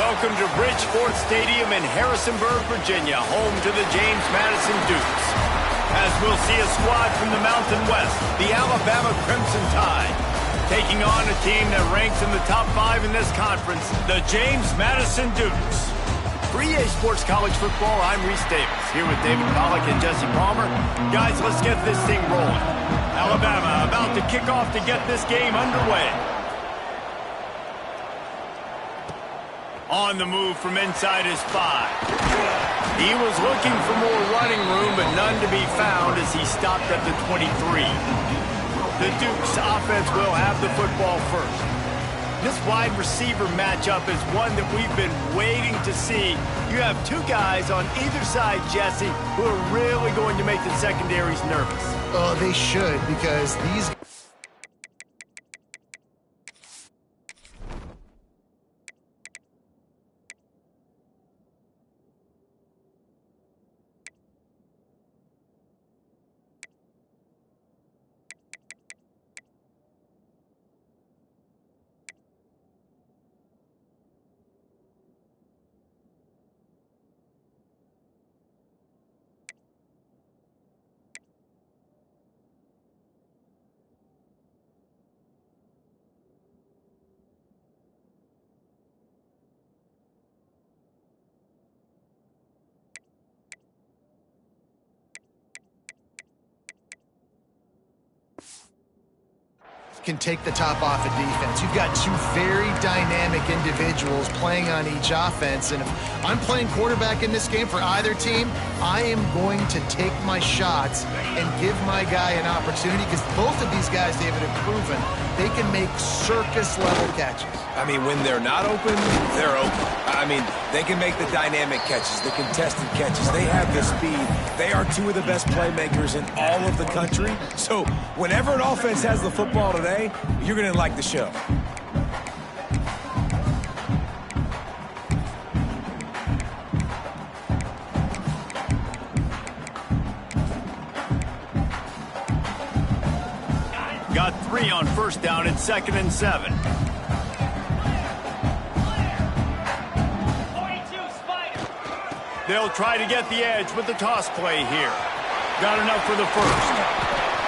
Welcome to Bridgeport Stadium in Harrisonburg, Virginia, home to the James Madison Dukes. As we'll see a squad from the Mountain West, the Alabama Crimson Tide, taking on a team that ranks in the top 5 in this conference, the James Madison Dukes. For EA Sports College Football, I'm Reese Davis, here with David Pollack and Jesse Palmer. Guys, let's get this thing rolling. Alabama about to kick off to get this game underway. On the move from inside his 5. He was looking for more running room, but none to be found as he stopped at the 23. The Dukes offense will have the football first. This wide receiver matchup is one that we've been waiting to see. You have two guys on either side, Jesse, who are really going to make the secondaries nervous. Oh, they should, because these... can take the top off of defense. You've got two very dynamic individuals playing on each offense, and if I'm playing quarterback in this game for either team, I am going to take my shots and give my guy an opportunity, because both of these guys, David, have proven they can make circus-level catches. I mean, when they're not open, they're open. I mean, they can make the dynamic catches, the contested catches. They have the speed. They are two of the best playmakers in all of the country. So whenever an offense has the football today, you're going to like the show. Got 3 on first down and 2nd and 7. They'll try to get the edge with the toss play here. Got enough for the first.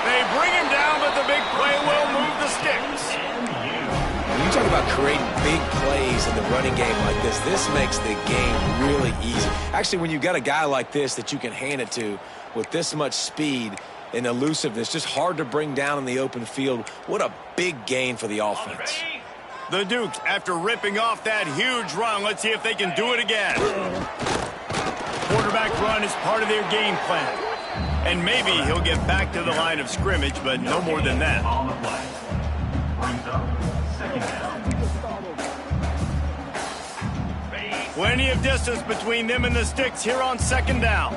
They bring him down, but the big play will move the sticks. When you talk about creating big plays in the running game like this makes the game really easy. Actually, when you've got a guy like this that you can hand it to with this much speed and elusiveness, just hard to bring down in the open field, what a big gain for the offense. The Dukes, after ripping off that huge run, let's see if they can do it again. Quarterback run is part of their game plan. And maybe he'll get back to the line of scrimmage, but no more than that. Plenty of distance between them and the sticks here on 2nd down.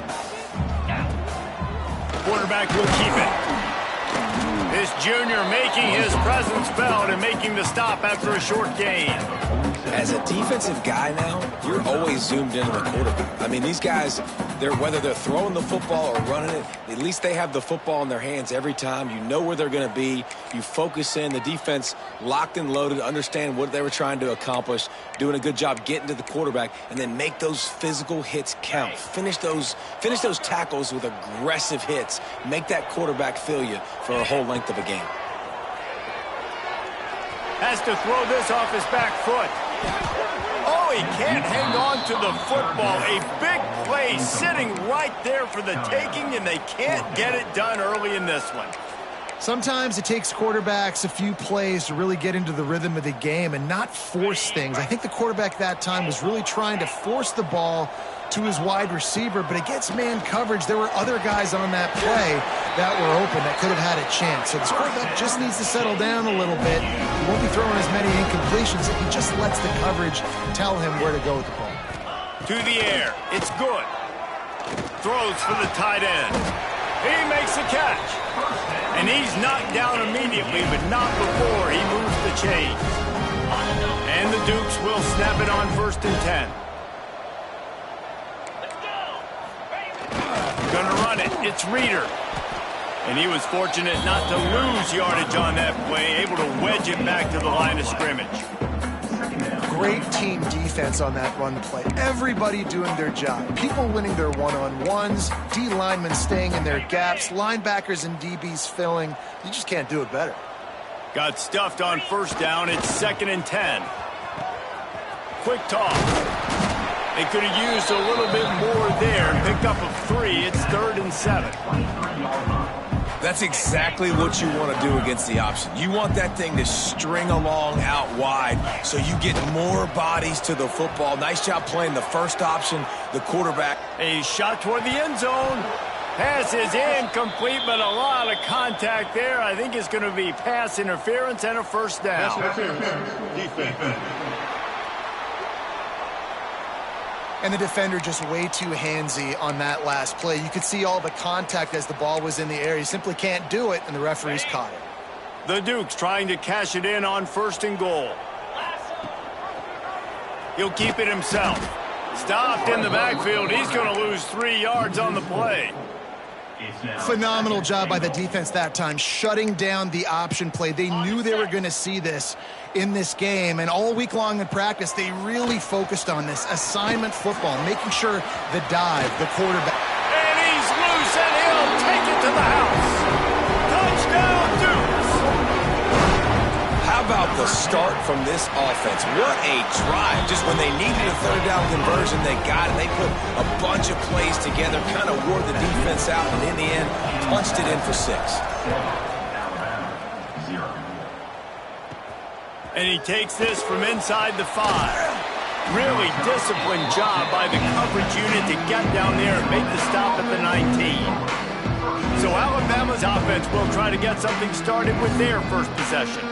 Quarterback will keep it. This junior making his presence felt and making the stop after a short gain. As a defensive guy now, you're always zoomed in on the quarterback. I mean, these guys, whether they're throwing the football or running it, at least they have the football in their hands every time. You know where they're going to be. You focus in. The defense locked and loaded, understand what they were trying to accomplish, doing a good job getting to the quarterback, and then make those physical hits count. Finish those tackles with aggressive hits. Make that quarterback feel you for a whole length of a game. Has to throw this off his back foot. Oh, he can't hang on to the football. A big play sitting right there for the taking, and they can't get it done early in this one. Sometimes it takes quarterbacks a few plays to really get into the rhythm of the game and not force things. I think the quarterback that time was really trying to force the ball to his wide receiver, but against man coverage, there were other guys on that play that were open that could have had a chance. So this quarterback just needs to settle down a little bit. He won't be throwing as many incompletions if he just lets the coverage tell him where to go with the ball. To the air. It's good. Throws for the tight end. He makes the catch. And he's knocked down immediately, but not before he moves the chains. And the Dukes will snap it on 1st and 10. Gonna run it. It's Reeder. And he was fortunate not to lose yardage on that play, able to wedge it back to the line of scrimmage. Great team defense on that run play. Everybody doing their job. People winning their one-on-ones, D linemen staying in their gaps, linebackers and DBs filling. You just can't do it better. Got stuffed on first down. It's 2nd and 10. Quick toss. They could have used a little bit more there and picked up a 3. It's 3rd and 7. That's exactly what you want to do against the option. You want that thing to string along out wide so you get more bodies to the football. Nice job playing the first option, the quarterback. A shot toward the end zone. Pass is incomplete, but a lot of contact there. I think it's going to be pass interference and a first down. Defense. And the defender just way too handsy on that last play. You could see all the contact as the ball was in the air. He simply can't do it, and the referees caught it. The Dukes trying to cash it in on 1st and goal. He'll keep it himself. Stopped in the backfield. He's going to lose 3 yards on the play. Phenomenal job by the defense that time, shutting down the option play. They knew they were going to see this in this game, and all week long in practice, they really focused on this assignment football, making sure the dive, the quarterback. And he's loose, and he'll take it to the house. Touchdown, Dukes. How about the start from this offense? What a drive. Just when they needed a 3rd down conversion, they got it. They put a bunch of plays together, kind of wore the defense out, and in the end, punched it in for 6. And he takes this from inside the 5. Really disciplined job by the coverage unit to get down there and make the stop at the 19. So Alabama's offense will try to get something started with their first possession.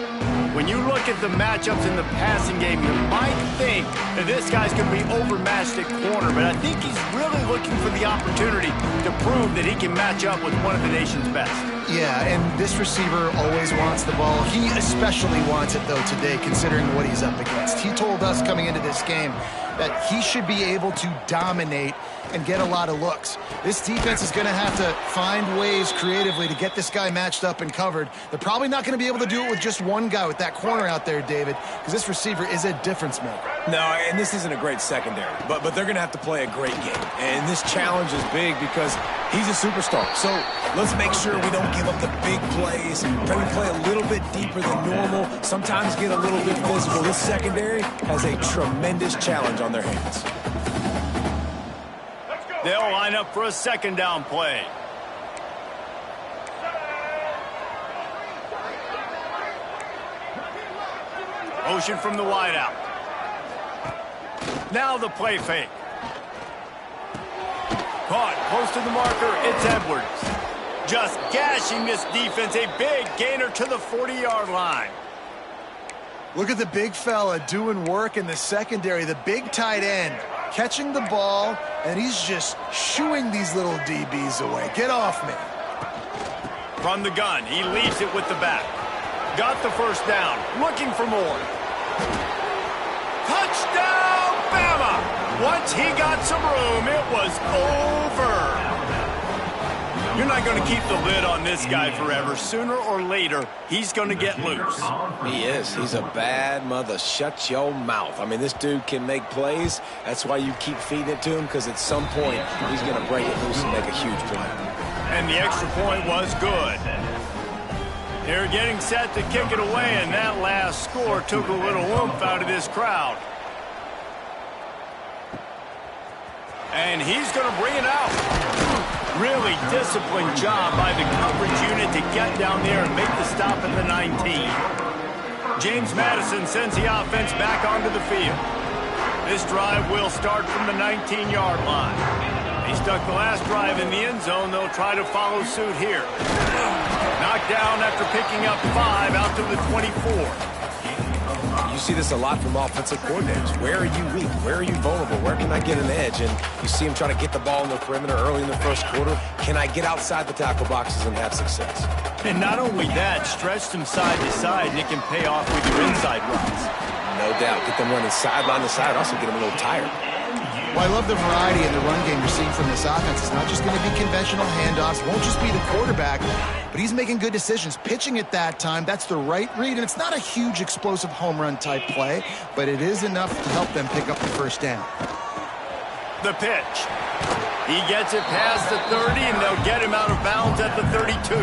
When you look at the matchups in the passing game, you might think that this guy's going to be overmatched at corner, but I think he's really looking for the opportunity to prove that he can match up with one of the nation's best. Yeah, and this receiver always wants the ball. He especially wants it, though, today, considering what he's up against. He told us coming into this game that he should be able to dominate and get a lot of looks. This defense is going to have to find ways creatively to get this guy matched up and covered. They're probably not going to be able to do it with just one guy with that corner out there, David, because this receiver is a difference maker. No, and this isn't a great secondary, but they're going to have to play a great game. And this challenge is big because he's a superstar. So let's make sure we don't give up the big plays. Maybe play a little bit deeper than normal, sometimes get a little bit physical. This secondary has a tremendous challenge on their hands. They'll line up for a 2nd down play. Motion from the wideout. Now the play fake. Caught close to the marker. It's Edwards. Just gashing this defense. A big gainer to the 40-yard line. Look at the big fella doing work in the secondary, the big tight end, catching the ball, and he's just shooing these little DBs away. Get off me. From the gun, he leaves it with the back. Got the first down, looking for more. Touchdown, Bama! Once he got some room, it was over. You're not going to keep the lid on this guy forever. Sooner or later, he's going to get loose. He is. He's a bad mother. Shut your mouth. I mean, this dude can make plays. That's why you keep feeding it to him, because at some point, he's going to break it loose and make a huge play. And the extra point was good. They're getting set to kick it away, and that last score took a little oomph out of this crowd. And he's going to bring it out. Really disciplined job by the coverage unit to get down there and make the stop at the 19. James Madison sends the offense back onto the field. This drive will start from the 19-yard line. They stuck the last drive in the end zone. They'll try to follow suit here. Knocked down after picking up 5 out to the 24. You see this a lot from offensive coordinators. Where are you weak? Where are you vulnerable? Where can I get an edge? And you see him trying to get the ball in the perimeter early in the first quarter. Can I get outside the tackle boxes and have success? And not only that, stretch them side to side, and it can pay off with your inside runs. No doubt. Get them running sideline to side. Also get them a little tired. Well, I love the variety in the run game you're seeing from this offense. It's not just going to be conventional handoffs. It won't just be the quarterback but he's making good decisions. Pitching at that time, that's the right read, and it's not a huge explosive home run type play, but it is enough to help them pick up the first down. The pitch. He gets it past the 30, and they'll get him out of bounds at the 32.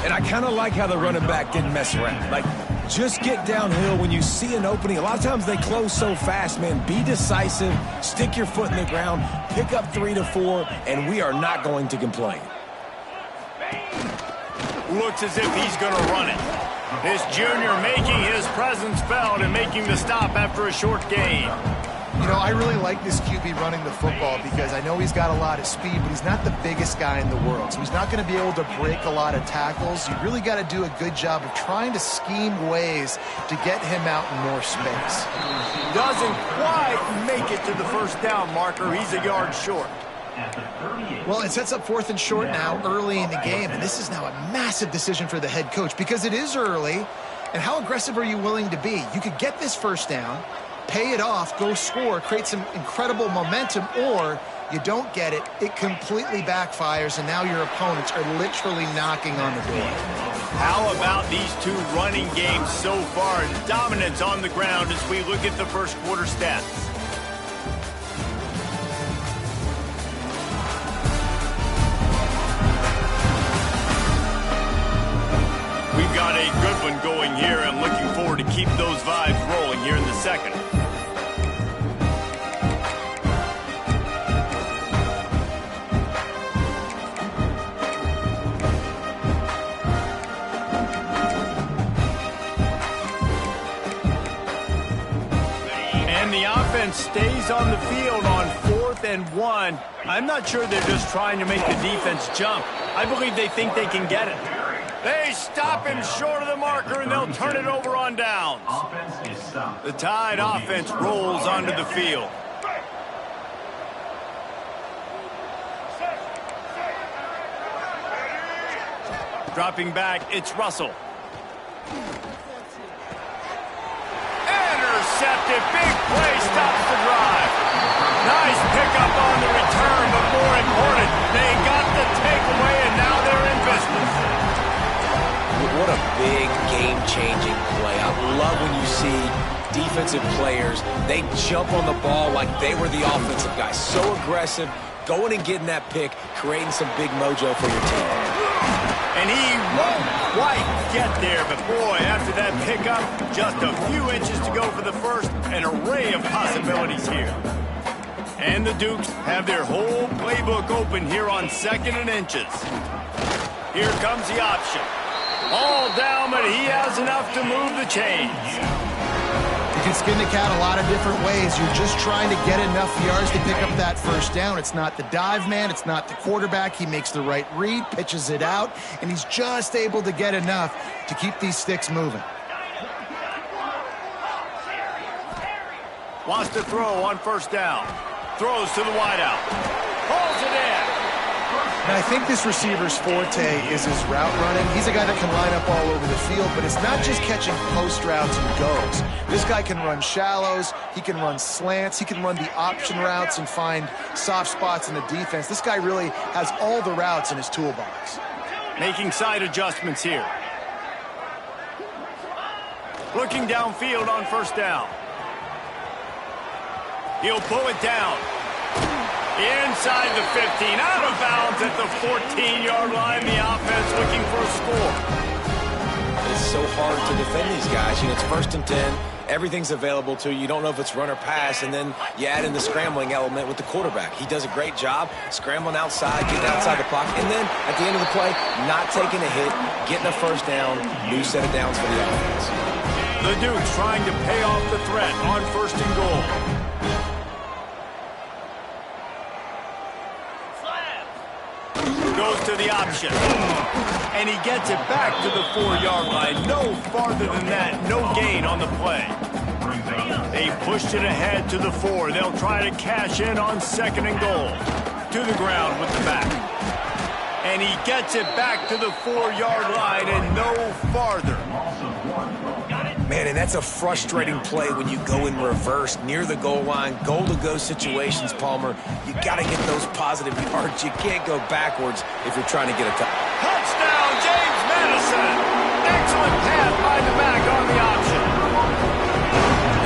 And I kind of like how the running back didn't mess around. Like, just get downhill when you see an opening. A lot of times they close so fast, man. Be decisive, stick your foot in the ground, pick up 3 to 4, and we are not going to complain. Looks as if he's going to run it. This junior making his presence felt and making the stop after a short gain. You know, I really like this QB running the football because I know he's got a lot of speed, but he's not the biggest guy in the world. So he's not going to be able to break a lot of tackles. You really got to do a good job of trying to scheme ways to get him out in more space. Doesn't quite make it to the first down marker. He's a yard short. Well, it sets up 4th and short now early in the game, and this is now a massive decision for the head coach because it is early, and how aggressive are you willing to be? You could get this first down, pay it off, go score, create some incredible momentum, or you don't get it, it completely backfires, and now your opponents are literally knocking on the door. How about these two running games so far? Dominance on the ground as we look at the first quarter stats. We've got a good one going here. I'm looking forward to keep those vibes rolling here in the second. And the offense stays on the field on 4th and 1. I'm not sure they're just trying to make the defense jump. I believe they think they can get it. They stop him short of the marker, and they'll turn it over on downs. The Tide offense rolls onto the field. Dropping back, it's Russell. Intercepted, big play, stops the drive. Nice pickup on the return, but more important, they got the takeaway, and now they're in business. What a big game-changing play. I love when you see defensive players, they jump on the ball like they were the offensive guys. So aggressive, going and getting that pick, creating some big mojo for your team. And he won't quite get there, but boy, after that pickup, just a few inches to go for the first, an array of possibilities here. And the Dukes have their whole playbook open here on 2nd and inches. Here comes the option. All down, but he has enough to move the chains. You can skin the cat a lot of different ways. You're just trying to get enough yards to pick up that first down. It's not the dive man. It's not the quarterback. He makes the right read, pitches it out, and he's just able to get enough to keep these sticks moving. Wants to throw on first down. Throws to the wideout. Pulls it in. And I think this receiver's forte is his route running. He's a guy that can line up all over the field, but it's not just catching post routes and goes. This guy can run shallows, he can run slants, he can run the option routes and find soft spots in the defense. This guy really has all the routes in his toolbox. Making side adjustments here. Looking downfield on first down. He'll pull it down. Inside the 15, out of bounds at the 14-yard line. The offense looking for a score. It's so hard to defend these guys. You know, it's 1st and 10. Everything's available to you. You don't know if it's run or pass, and then you add in the scrambling element with the quarterback. He does a great job scrambling outside, getting outside the pocket, and then at the end of the play, not taking a hit, getting a first down, new set of downs for the offense. The Dukes trying to pay off the threat on 1st and goal. Goes to the option. And he gets it back to the 4-yard line. No farther than that. No gain on the play. They pushed it ahead to the 4. They'll try to cash in on 2nd and goal. To the ground with the back. And he gets it back to the 4-yard line and no farther. Got it. Man, and that's a frustrating play when you go in reverse near the goal line, goal-to-go situations, Palmer. You got to get those positive yards. You can't go backwards if you're trying to get a touchdown, James Madison. Excellent pass by the back on the option.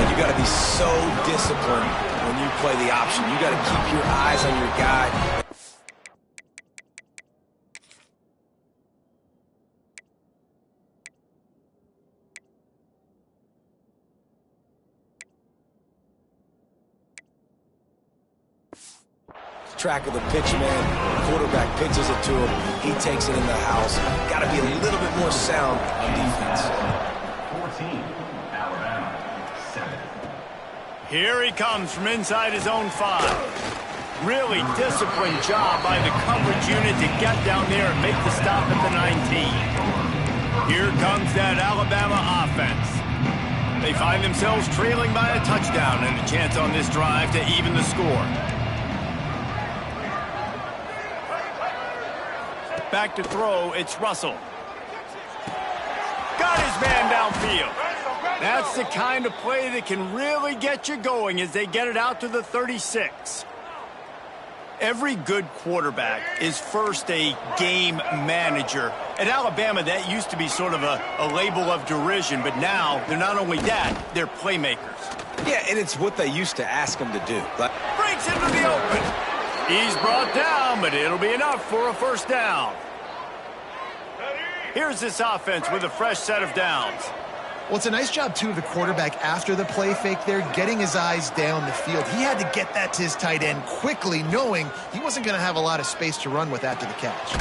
And you got to be so disciplined when you play the option. You got to keep your eyes on your guy. Track of the pitch, man. The quarterback pitches it to him. He takes it in the house. Got to be a little bit more sound on defense. 14, Alabama, 7. Here he comes from inside his own 5. Really disciplined job by the coverage unit to get down there and make the stop at the 19. Here comes that Alabama offense. They find themselves trailing by a touchdown and a chance on this drive to even the score. Back to throw, it's Russell. Got his man downfield. That's the kind of play that can really get you going as they get it out to the 36. Every good quarterback is first a game manager. At Alabama, that used to be sort of a label of derision, but now they're not only that, they're playmakers. Yeah, and it's what they used to ask them to do. Breaks into the open. He's brought down, but it'll be enough for a first down. Here's this offense with a fresh set of downs. Well, it's a nice job, too, of the quarterback after the play fake there, getting his eyes down the field. He had to get that to his tight end quickly, knowing he wasn't going to have a lot of space to run with after the catch.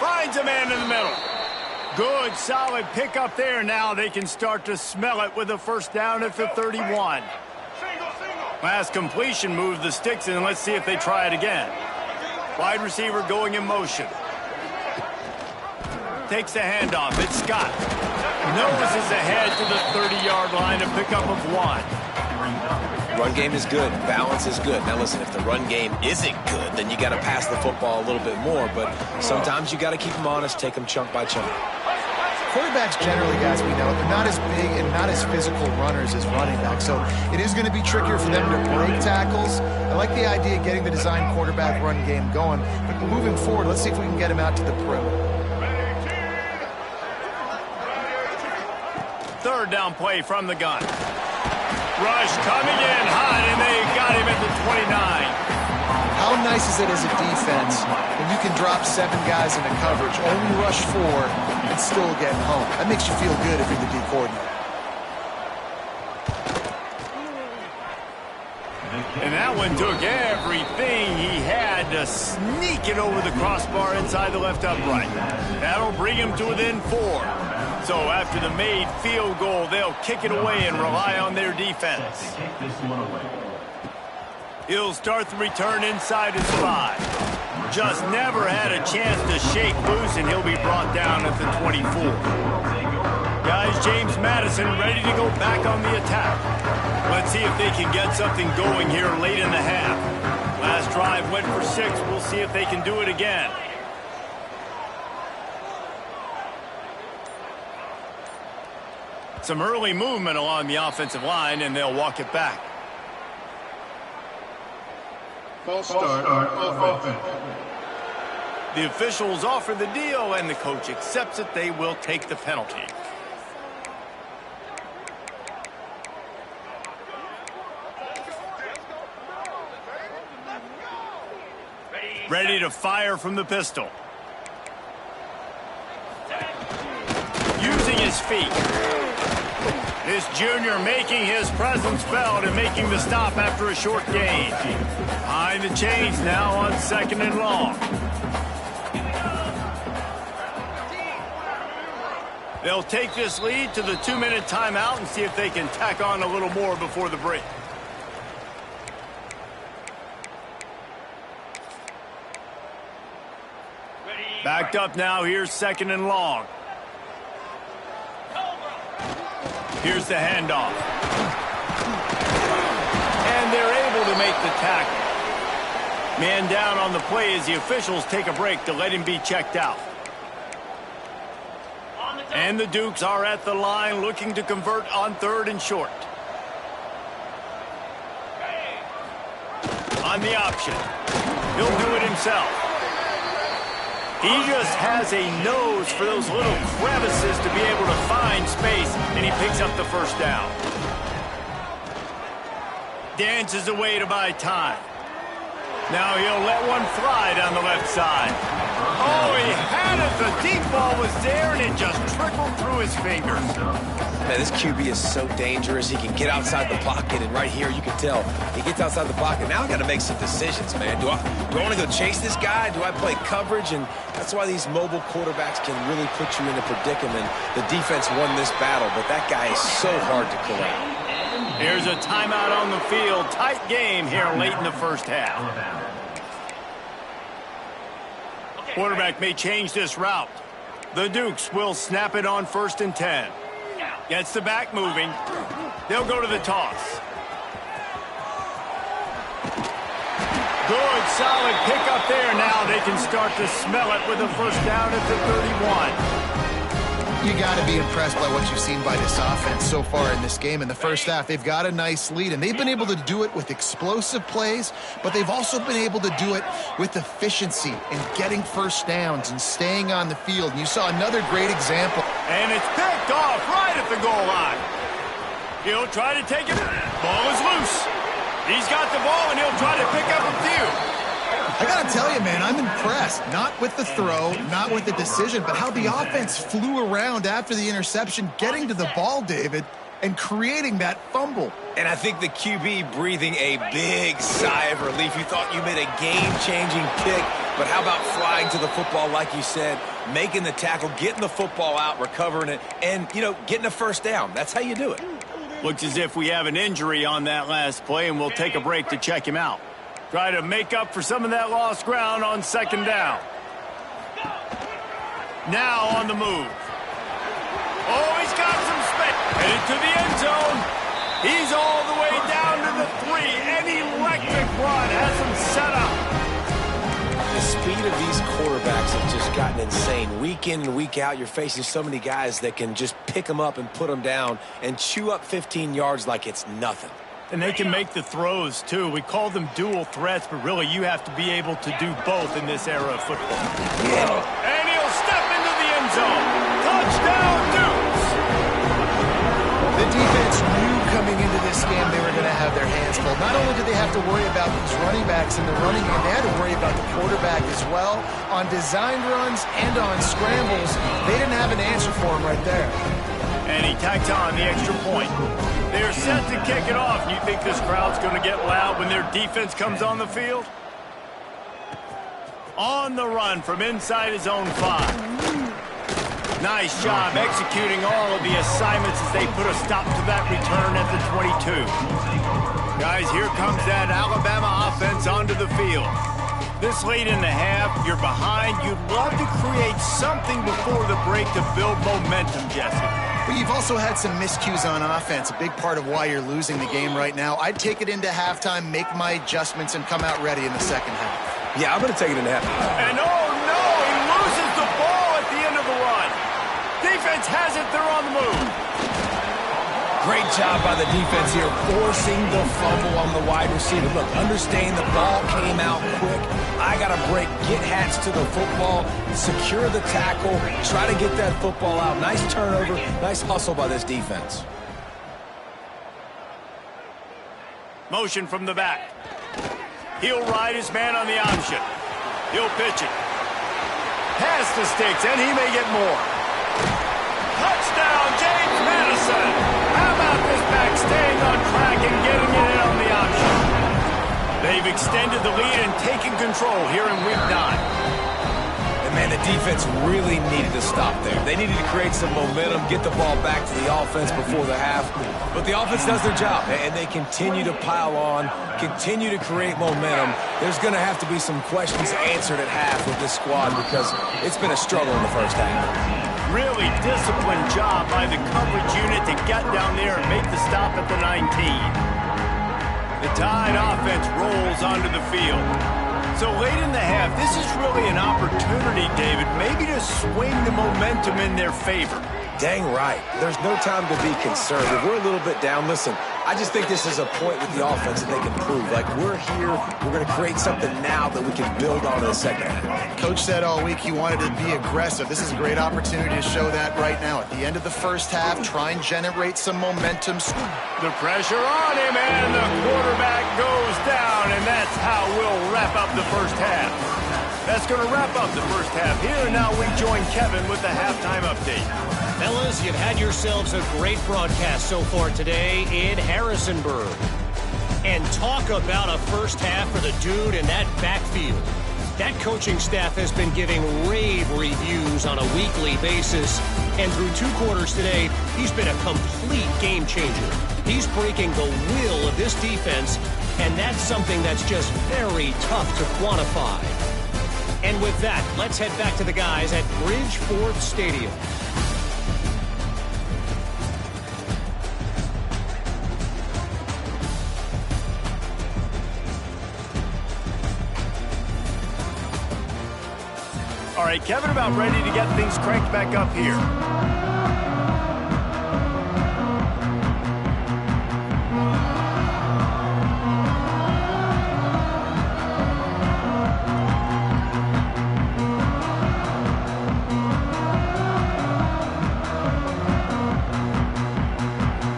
Finds a man in the middle. Good, solid pickup there. Now they can start to smell it with a first down at the 31. Last completion moved the sticks in. Let's see if they try it again. Wide receiver going in motion. Takes the handoff. It's Scott. Noses ahead to the 30-yard line, a pickup of 1. Run game is good. Balance is good. Now listen, if the run game isn't good, then you got to pass the football a little bit more. But sometimes you got to keep them honest, take them chunk by chunk. Quarterbacks generally, guys, we know, they're not as big and not as physical runners as running backs. So it is going to be trickier for them to break tackles. I like the idea of getting the design quarterback run game going. But moving forward, let's see if we can get him out to the perimeter. Third down play from the gun. Rush coming in hot, and they got him at the 29. How nice is it as a defense when you can drop 7 guys into coverage, only rush 4, and still get home? That makes you feel good if you're the D coordinator. And that one took everything he had to sneak it over the crossbar inside the left upright. That'll bring him to within 4. So after the made field goal, they'll kick it away and rely on their defense. He'll start the return inside his 5. Just never had a chance to shake loose, and he'll be brought down at the 24. Guys, James Madison ready to go back on the attack. Let's see if they can get something going here late in the half. Last drive went for 6. We'll see if they can do it again. Some early movement along the offensive line, and they'll walk it back. False start of offense. The officials offer the deal, and the coach accepts it. They will take the penalty. Ready to fire from the pistol. Using his feet. This junior making his presence felt and making the stop after a short gain. Behind the chains now on 2nd and long. They'll take this lead to the 2-minute timeout and see if they can tack on a little more before the break. Backed up now, here's 2nd and long. Here's the handoff. And they're able to make the tackle. Man down on the play as the officials take a break to let him be checked out. And the Dukes are at the line looking to convert on 3rd and short. On the option. He'll do it himself. He just has a nose for those little crevices to be able to find space, and he picks up the first down. Dances away to buy time. Now he'll let one fly down the left side. Oh, he had it. The deep ball was there, and it just trickled through his fingers. Man, this QB is so dangerous. He can get outside the pocket, and right here you can tell he gets outside the pocket. Now I got to make some decisions, man. Do I want to go chase this guy? Do I play coverage? And that's why these mobile quarterbacks can really put you in a predicament. The defense won this battle, but that guy is so hard to corral. Here's a timeout on the field. Tight game here late in the first half. Quarterback may change this route. The Dukes will snap it on 1st and 10. Gets the back moving. They'll go to the toss. Good, solid pick up there. Now they can start to smell it with a first down at the 31. You got to be impressed by what you've seen by this offense so far in this game. In the first half, they've got a nice lead, and they've been able to do it with explosive plays, but they've also been able to do it with efficiency and getting first downs and staying on the field. And you saw another great example. And it's picked off right at the goal line. He'll try to take it. Ball is loose. He's got the ball, and he'll try to pick up a few. I got to tell you, man, I'm impressed. Not with the throw, not with the decision, but how the offense flew around after the interception, getting to the ball, David, and creating that fumble. And I think the QB breathing a big sigh of relief. You thought you made a game-changing pick, but how about flying to the football, like you said, making the tackle, getting the football out, recovering it, and, getting a first down. That's how you do it. Looks as if we have an injury on that last play, and we'll take a break to check him out. Try to make up for some of that lost ground on 2nd down. Now on the move. Oh, he's got some space. Headed to the end zone. He's all the way down to the 3. An electric run has him set up. The speed of these quarterbacks has just gotten insane. Week in and week out, you're facing so many guys that can just pick them up and put them down and chew up 15 yards like it's nothing. And they can make the throws, too. We call them dual threats, but really you have to be able to do both in this era of football. And he'll step into the end zone. Touchdown, Dukes! The defense knew coming into this game they were going to have their hands full. Not only did they have to worry about these running backs in the running game, they had to worry about the quarterback as well. On designed runs and on scrambles, they didn't have an answer for him right there. And he tacked on the extra point. They're set to kick it off. You think this crowd's going to get loud when their defense comes on the field? On the run from inside his own 5. Nice job executing all of the assignments as they put a stop to that return at the 22. Guys, here comes that Alabama offense onto the field. This late in the half, you're behind. You'd love to create something before the break to build momentum, Jesse. But you've also had some miscues on offense, a big part of why you're losing the game right now. I'd take it into halftime, make my adjustments, and come out ready in the second half. Yeah, I'm going to take it into halftime. And oh no, he loses the ball at the end of the run. Defense has it, they're on the move. Great job by the defense here, forcing the fumble on the wide receiver. Look, understand the ball came out quick. I got to break, get hats to the football, secure the tackle, try to get that football out. Nice turnover, nice hustle by this defense. Motion from the back. He'll ride his man on the option. He'll pitch it. Pass the sticks, and he may get more. Touchdown, James Madison. How about this back staying on track and getting it in on the option? They've extended the lead and taken control here in Week 9. And, man, the defense really needed to stop there. They needed to create some momentum, get the ball back to the offense before the half. But the offense does their job, and they continue to pile on, continue to create momentum. There's going to have to be some questions answered at half with this squad because it's been a struggle in the first half. Really disciplined job by the coverage unit to get down there and make the stop at the 19. The Tide offense rolls onto the field. So late in the half, this is really an opportunity, David, maybe to swing the momentum in their favor. Dang right. There's no time to be concerned. If we're a little bit down, listen, I just think this is a point with the offense that they can prove. Like, we're here, we're going to create something now that we can build on in the second half. Coach said all week he wanted to be aggressive. This is a great opportunity to show that right now. At the end of the first half, try and generate some momentum. The pressure on him, and the quarterback goes down, and that's how we'll wrap up the first half. That's going to wrap up the first half here. Now we join Kevin with the halftime update. Fellas, you've had yourselves a great broadcast so far today in Harrisonburg. And talk about a first half for the dude in that backfield. That coaching staff has been giving rave reviews on a weekly basis. And through 2 quarters today, he's been a complete game changer. He's breaking the will of this defense, and that's something that's just very tough to quantify. And with that, let's head back to the guys at Bridgeford Stadium. All right, Kevin, about ready to get things cranked back up here.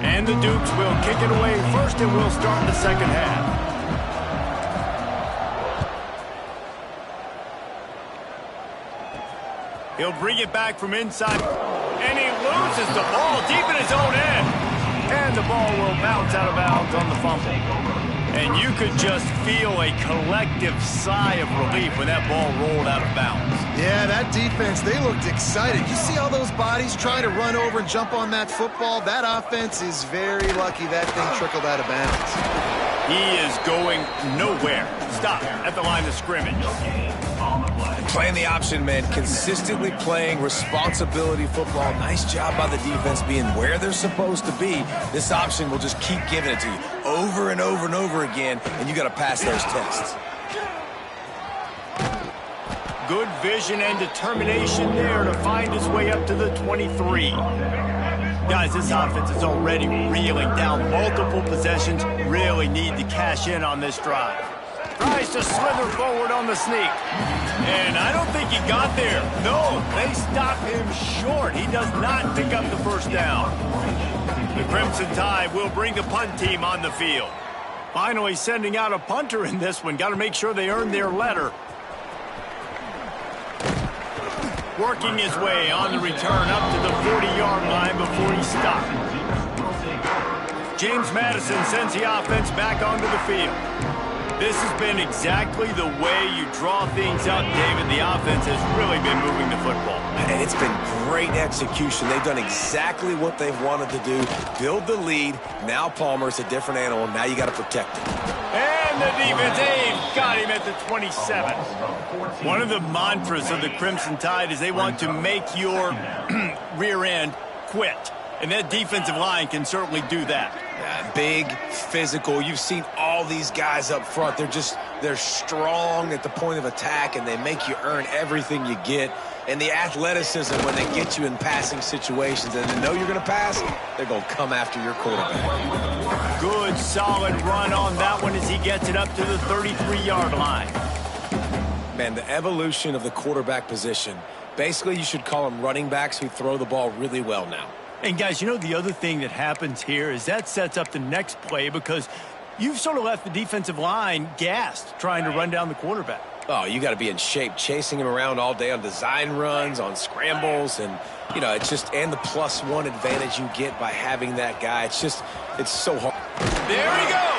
And the Dukes will kick it away first, and we'll start the second half. He'll bring it back from inside, and he loses the ball deep in his own end. And the ball will bounce out of bounds on the fumble. And you could just feel a collective sigh of relief when that ball rolled out of bounds. Yeah, that defense, they looked excited. You see all those bodies trying to run over and jump on that football? That offense is very lucky that thing trickled out of bounds. He is going nowhere. Stop at the line of scrimmage. Playing the option, man. Consistently playing responsibility football. Nice job by the defense being where they're supposed to be. This option will just keep giving it to you over and over and over again, and you got to pass those tests. Good vision and determination there to find his way up to the 23. Guys, this offense is already reeling down multiple possessions. Really need to cash in on this drive. Tries to slither forward on the sneak. And I don't think he got there. No, they stop him short. He does not pick up the first down. The Crimson Tide will bring the punt team on the field. Finally sending out a punter in this one. Got to make sure they earn their letter. Working his way on the return up to the 40-yard line before he stopped. James Madison sends the offense back onto the field. This has been exactly the way you draw things up, David. The offense has really been moving the football. And it's been great execution. They've done exactly what they've wanted to do. Build the lead. Now Palmer's a different animal. Now you got to protect him. And the defense got him at the 27. One of the mantras of the Crimson Tide is they want to make your rear end quit. And that defensive line can certainly do that. Yeah, big, physical. You've seen all these guys up front. They're strong at the point of attack, and they make you earn everything you get. And the athleticism when they get you in passing situations and they know you're going to pass, they're going to come after your quarterback. Good, solid run on that one as he gets it up to the 33-yard line. Man, the evolution of the quarterback position. Basically, you should call them running backs who throw the ball really well now. And, guys, you know the other thing that happens here is that sets up the next play because you've sort of left the defensive line gassed trying to run down the quarterback. Oh, you got to be in shape, chasing him around all day on design runs, on scrambles, and, you know, it's just, and the +1 advantage you get by having that guy. It's just, it's so hard. There he goes.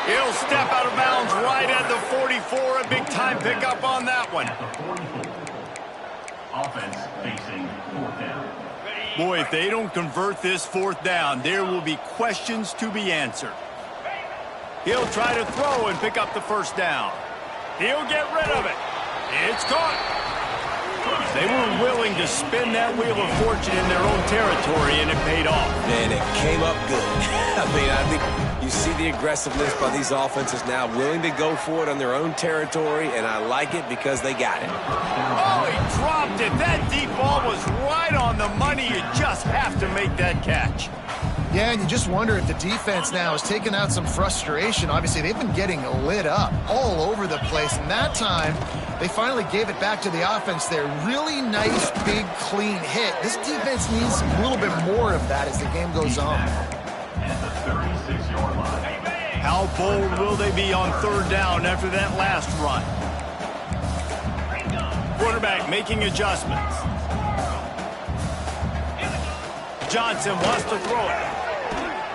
He'll step out of bounds right at the 44. A big-time pickup on that one. Offense facing 4th down. Boy, if they don't convert this 4th down, there will be questions to be answered. He'll try to throw and pick up the first down. He'll get rid of it. It's caught. They were willing to spin that wheel of fortune in their own territory, and it paid off. And it came up good. I mean, I think you see the aggressiveness by these offenses now, willing to go for it on their own territory, and I like it because they got it. Oh, he dropped it. That deep ball was right on the money. You just have to make that catch. Yeah, and you just wonder if the defense now has taken out some frustration. Obviously, they've been getting lit up all over the place, and that time they finally gave it back to the offense there. Really nice, big, clean hit. This defense needs a little bit more of that as the game goes on. At the 36-yard line. How bold will they be on third down after that last run? Quarterback making adjustments. Johnson wants to throw it.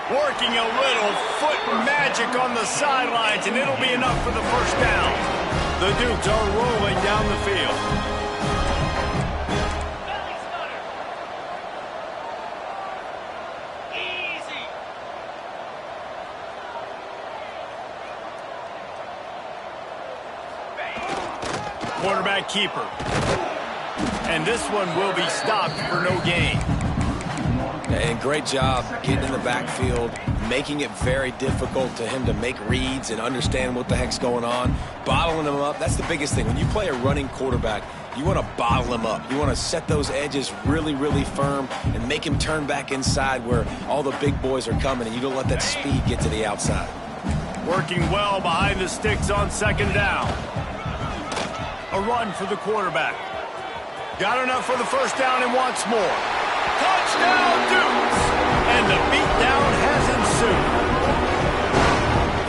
Working a little foot magic on the sidelines, and it'll be enough for the first down. The Dukes are rolling down the field. Quarterback keeper. And this one will be stopped for no gain. And great job getting in the backfield, making it very difficult to him to make reads and understand what the heck's going on, bottling him up. That's the biggest thing. When you play a running quarterback, you want to bottle him up. You want to set those edges really, really firm and make him turn back inside where all the big boys are coming, and you don't let that speed get to the outside. Working well behind the sticks on second down. A run for the quarterback. Got enough for the first down and wants more. Touchdown, Dukes! And the beatdown has ensued.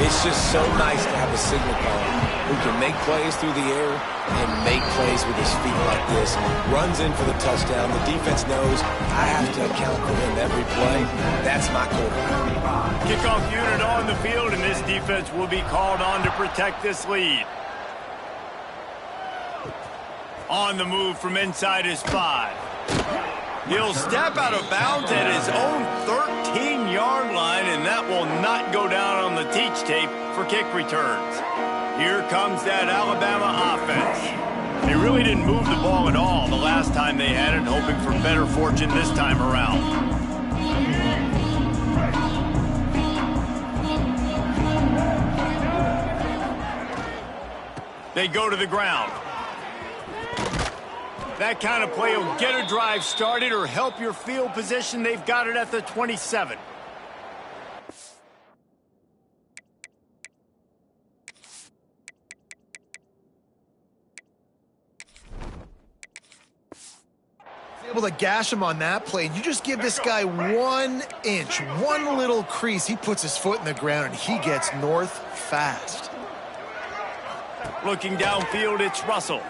It's just so nice to have a signal caller who can make plays through the air and make plays with his feet like this. Runs in for the touchdown. The defense knows I have to account for him every play. That's my quarterback. Kickoff unit on the field, and this defense will be called on to protect this lead. On the move from inside his 5. He'll step out of bounds at his own 13-yard line, and that will not go down on the teach tape for kick returns. Here comes that Alabama offense. They really didn't move the ball at all the last time they had it, hoping for better fortune this time around. They go to the ground. That kind of play will get a drive started or help your field position. They've got it at the 27. Able to gash him on that play. You just give this guy 1 inch, one little crease. He puts his foot in the ground, and he gets north fast. Looking downfield, it's Russell.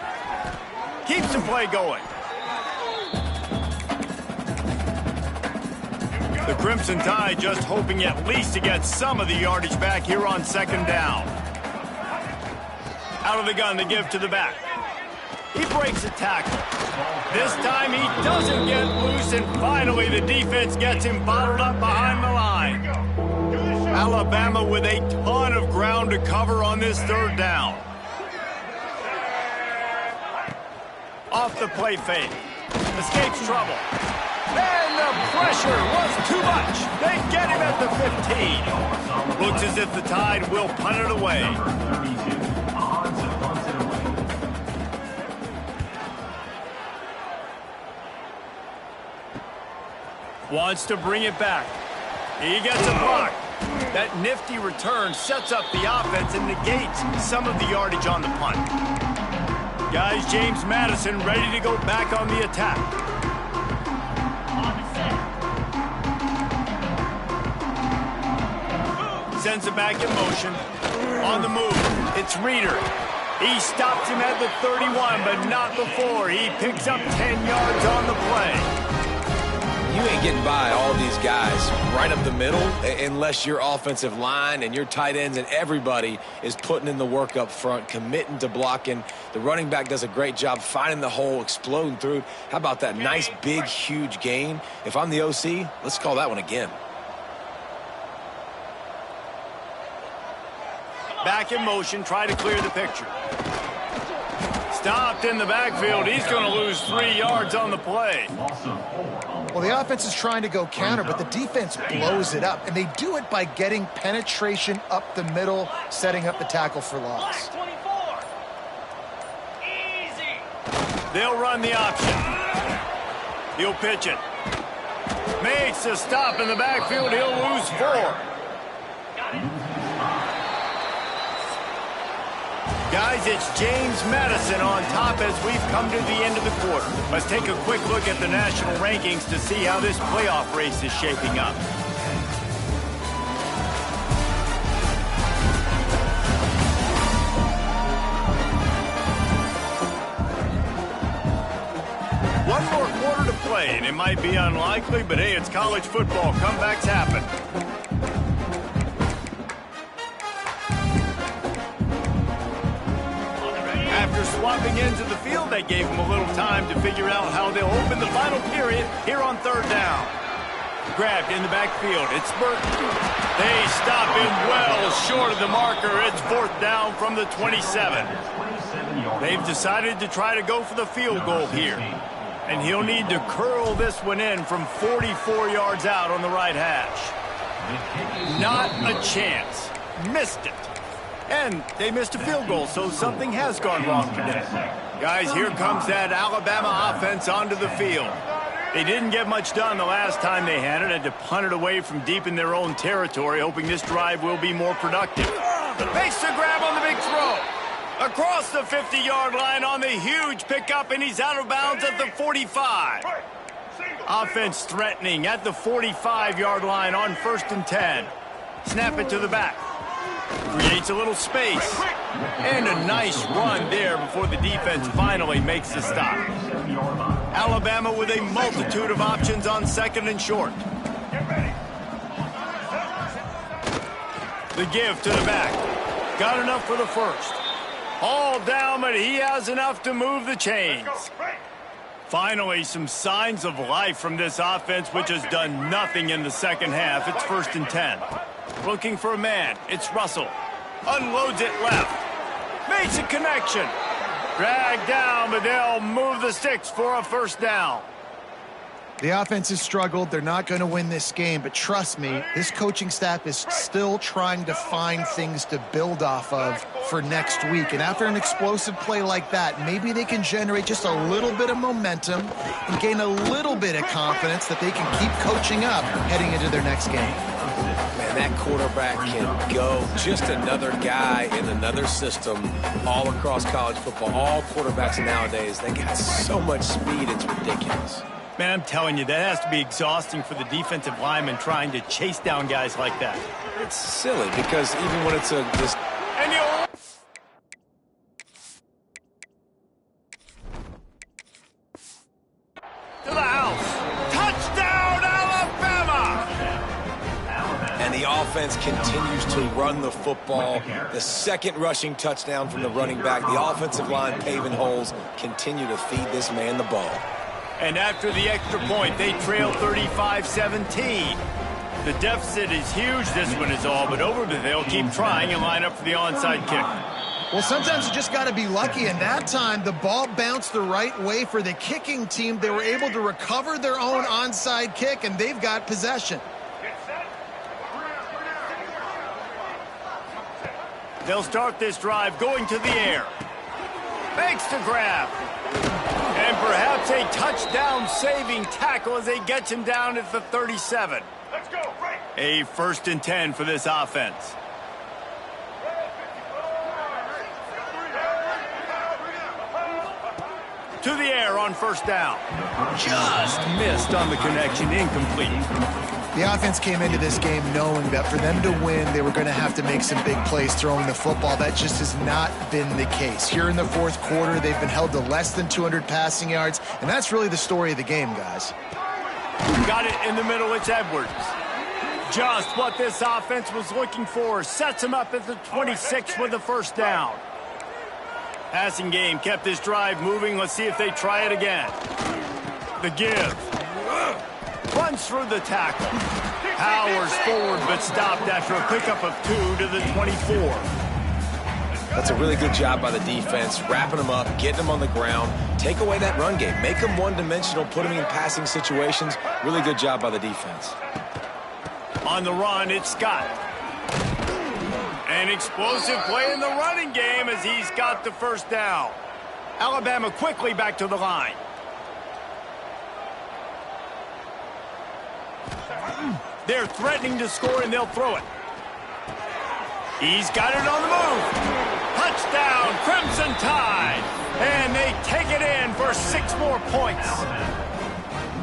Keeps the play going. The Crimson Tide just hoping at least to get some of the yardage back here on second down. Out of the gun, they give to the back. He breaks a tackle. This time he doesn't get loose, and finally the defense gets him bottled up behind the line. Alabama with a ton of ground to cover on this third down. Off the play fake. Escapes trouble. And the pressure was too much. They get him at the 15. Looks as if the Tide will punt it away. Wants to bring it back. He gets a block. That nifty return sets up the offense and negates some of the yardage on the punt. Guys, James Madison ready to go back on the attack. Sends it back in motion. On the move, it's Reeder. He stops him at the 31, but not before. He picks up 10 yards on the play. You ain't getting by all these guys right up the middle unless your offensive line and your tight ends and everybody is putting in the work up front, committing to blocking. The running back does a great job finding the hole, exploding through. How about that nice, big, huge gain? If I'm the OC, let's call that one again. Back in motion, try to clear the picture. Stopped in the backfield. He's going to lose 3 yards on the play. Well, the offense is trying to go counter, but the defense blows it up, and they do it by getting penetration up the middle, setting up the tackle for loss. They'll run the option. He'll pitch it. Makes a stop in the backfield. He'll lose 4. Guys, it's James Madison on top as we've come to the end of the quarter. Let's take a quick look at the national rankings to see how this playoff race is shaping up. One more quarter to play, and it might be unlikely, but hey, it's college football. Comebacks happen. After swapping ends of the field, they gave him a little time to figure out how they'll open the final period here on 3rd down. Grabbed in the backfield. It's Burton. They stop him well short of the marker. It's 4th down from the 27. They've decided to try to go for the field goal here. And he'll need to curl this one in from 44 yards out on the right hash. Not a chance. Missed it. And they missed a field goal, so something has gone wrong today. Guys, here comes that Alabama offense onto the field. They didn't get much done the last time they had it. Had to punt it away from deep in their own territory, hoping this drive will be more productive. Makes the grab on the big throw. Across the 50-yard line on the huge pickup, and he's out of bounds at the 45. Offense threatening at the 45-yard line on 1st and 10. Snap it to the back. Creates a little space. And a nice run there before the defense finally makes the stop. Alabama with a multitude of options on 2nd and short. The give to the back. Got enough for the 1st. All down, but he has enough to move the chains. Finally, some signs of life from this offense, which has done nothing in the 2nd half. It's 1st and 10. Looking for a man. It's Russell. Unloads it left. Makes a connection. Dragged down, but they'll move the sticks for a 1st down. The offense has struggled. They're not going to win this game, but trust me, this coaching staff is still trying to find things to build off of for next week. And after an explosive play like that, maybe they can generate just a little bit of momentum and gain a little bit of confidence that they can keep coaching up heading into their next game. Man, that quarterback can go. Just another guy in another system all across college football. All quarterbacks nowadays, they got so much speed, it's ridiculous. Man, I'm telling you, that has to be exhausting for the defensive lineman trying to chase down guys like that. It's silly because even when it's just... And you'll... to the house. Touchdown, Alabama! And the offense continues to run the football. The 2nd rushing touchdown from the running back. The offensive line paving holes. Continue to feed this man the ball. And after the extra point, they trail 35-17. The deficit is huge. This one is all but over, but they'll keep trying and line up for the onside kick. Well, sometimes you just got to be lucky, and that time the ball bounced the right way for the kicking team. They were able to recover their own onside kick, and they've got possession. They'll start this drive going to the air. Makes the grab. And perhaps a touchdown-saving tackle as they get him down at the 37. Let's go, right. A 1st and 10 for this offense. To the air on 1st down. Just missed on the connection, incomplete. The offense came into this game knowing that for them to win, they were going to have to make some big plays throwing the football. That just has not been the case. Here in the 4th quarter, they've been held to less than 200 passing yards, and that's really the story of the game, guys. Got it in the middle. It's Edwards. Just what this offense was looking for. Sets him up at the 26 with the 1st down. Passing game kept this drive moving. Let's see if they try it again. The give. Runs through the tackle. Powers forward, but stopped after a pickup of 2 to the 24. That's a really good job by the defense, wrapping them up, getting them on the ground. Take away that run game. Make them one-dimensional, put them in passing situations. Really good job by the defense. On the run, it's Scott. An explosive play in the running game as he's got the first down. Alabama quickly back to the line. They're threatening to score, and they'll throw it. He's got it on the move. Touchdown, Crimson Tide. And they take it in for 6 more points.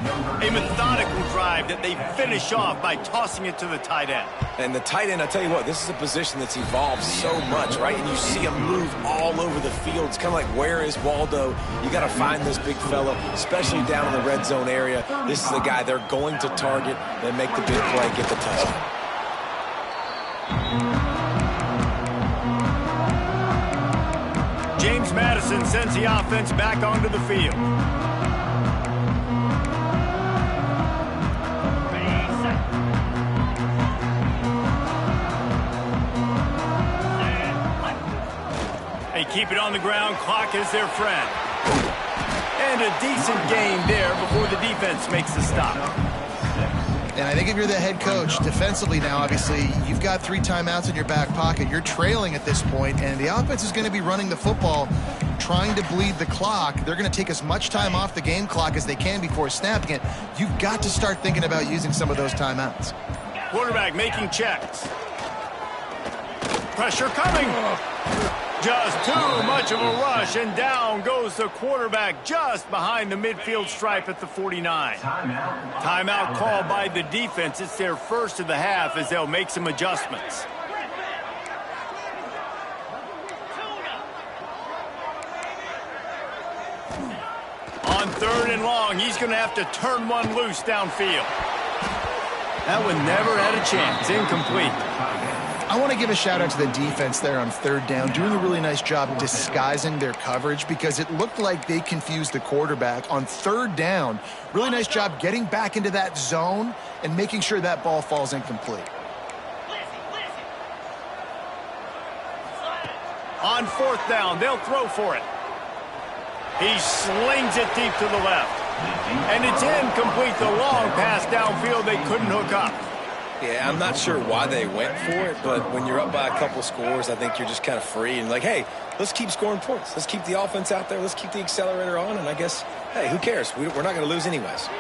A methodical drive that they finish off by tossing it to the tight end. And the tight end, I tell you what, this is a position that's evolved so much, right? And you see him move all over the field. It's kind of like, where is Waldo? You got to find this big fella, especially down in the red zone area. This is the guy they're going to target, then make the big play, get the touchdown. James Madison sends the offense back onto the field. They keep it on the ground. Clock is their friend. And a decent gain there before the defense makes the stop. And I think if you're the head coach, defensively now, obviously, you've got 3 timeouts in your back pocket. You're trailing at this point, and the offense is going to be running the football, trying to bleed the clock. They're going to take as much time off the game clock as they can before snapping it. You've got to start thinking about using some of those timeouts. Quarterback making checks. Pressure coming. Just too much of a rush, and down goes the quarterback just behind the midfield stripe at the 49. Timeout called by the defense. It's their first of the half as they'll make some adjustments. On 3rd and long, he's going to have to turn one loose downfield. That one never had a chance. Incomplete. I want to give a shout out to the defense there on 3rd down, doing a really nice job disguising their coverage because it looked like they confused the quarterback on 3rd down. Really nice job getting back into that zone and making sure that ball falls incomplete. On 4th down, they'll throw for it. He slings it deep to the left. And it's incomplete. The long pass downfield, they couldn't hook up. Yeah, I'm not sure why they went for it, but when you're up by a couple scores, I think you're just kind of free and like, hey, let's keep scoring points. Let's keep the offense out there. Let's keep the accelerator on, and I guess, hey, who cares? We're not going to lose anyways.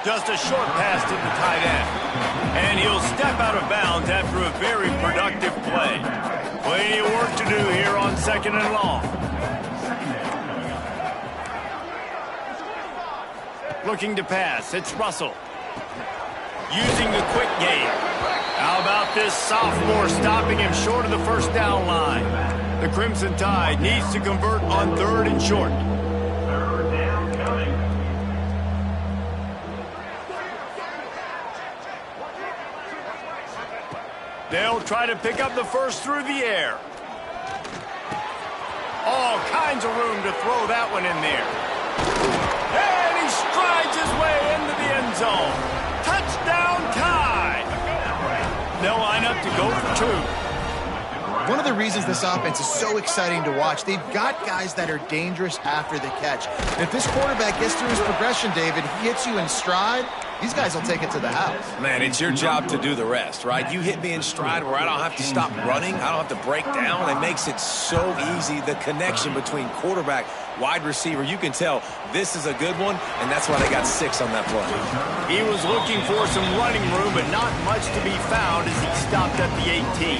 Just a short pass to the tight end. And he'll step out of bounds after a very productive play. Plenty of work to do here on 2nd and long. Looking to pass, it's Russell. Using the quick game. How about this sophomore stopping him short of the 1st down line? The Crimson Tide needs to convert on 3rd and short. 3rd down coming. They'll try to pick up the first through the air. All kinds of room to throw that one in there. And he strides his way into the end zone. Touchdown Tide. They'll line up to go for 2. One of the reasons this offense is so exciting to watch, they've got guys that are dangerous after the catch. And if this quarterback gets through his progression, David, he hits you in stride, these guys will take it to the house. Man, it's your job to do the rest, right? You hit me in stride where I don't have to stop running. I don't have to break down. It makes it so easy, the connection between quarterback, wide receiver. You can tell this is a good one, and that's why they got 6 on that play. He was looking for some running room, but not much to be found as he stopped at the 18.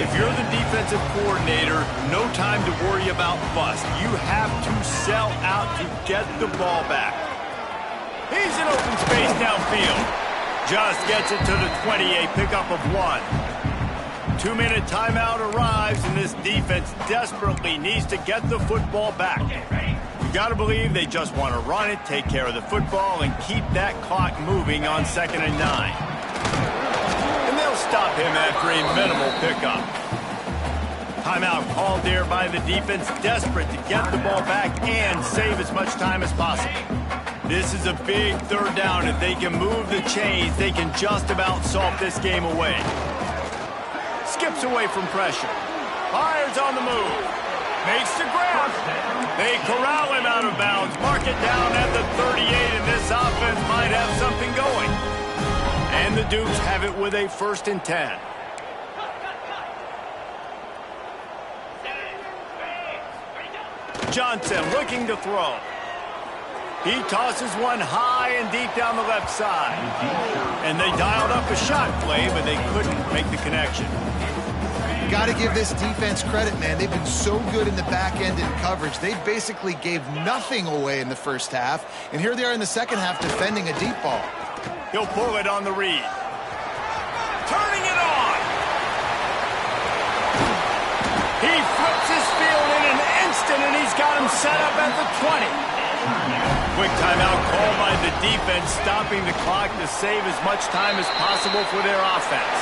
If you're the defensive coordinator, no time to worry about bust. You have to sell out to get the ball back. He's in open space downfield. Just gets it to the 20, a pickup of 1. 2-minute timeout arrives, and this defense desperately needs to get the football back. You got to believe they just want to run it, take care of the football, and keep that clock moving on 2nd and 9. And they'll stop him after a minimal pickup. Timeout called there by the defense, desperate to get the ball back and save as much time as possible. This is a big 3rd down. If they can move the chains, they can just about solve this game away. skips away from pressure. Fires on the move. Makes the grab. They corral him out of bounds. Mark it down at the 38, and this offense might have something going. And the Dukes have it with a 1st and 10. Johnson looking to throw. He tosses one high and deep down the left side. And they dialed up a shot play, but they couldn't make the connection. Got to give this defense credit, man. They've been so good in the back end in coverage. They basically gave nothing away in the first half. And here they are in the second half defending a deep ball. He'll pull it on the read. Turning it on. He flips his field in an instant, and he's got him set up at the 20. Quick timeout called by the defense, stopping the clock to save as much time as possible for their offense.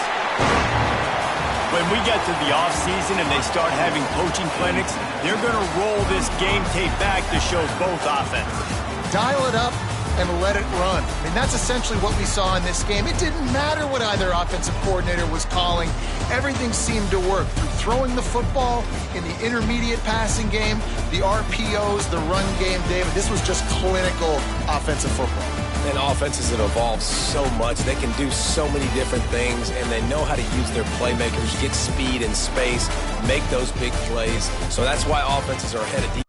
When we get to the offseason and they start having coaching clinics, they're going to roll this game tape back to show both offenses. Dial it up and let it run. I mean, that's essentially what we saw in this game. It didn't matter what either offensive coordinator was calling. Everything seemed to work. Through throwing the football, in the intermediate passing game, the RPOs, the run game, David, this was just clinical offensive football. And offenses have evolved so much. They can do so many different things, and they know how to use their playmakers, get speed and space, make those big plays. So that's why offenses are ahead of defense.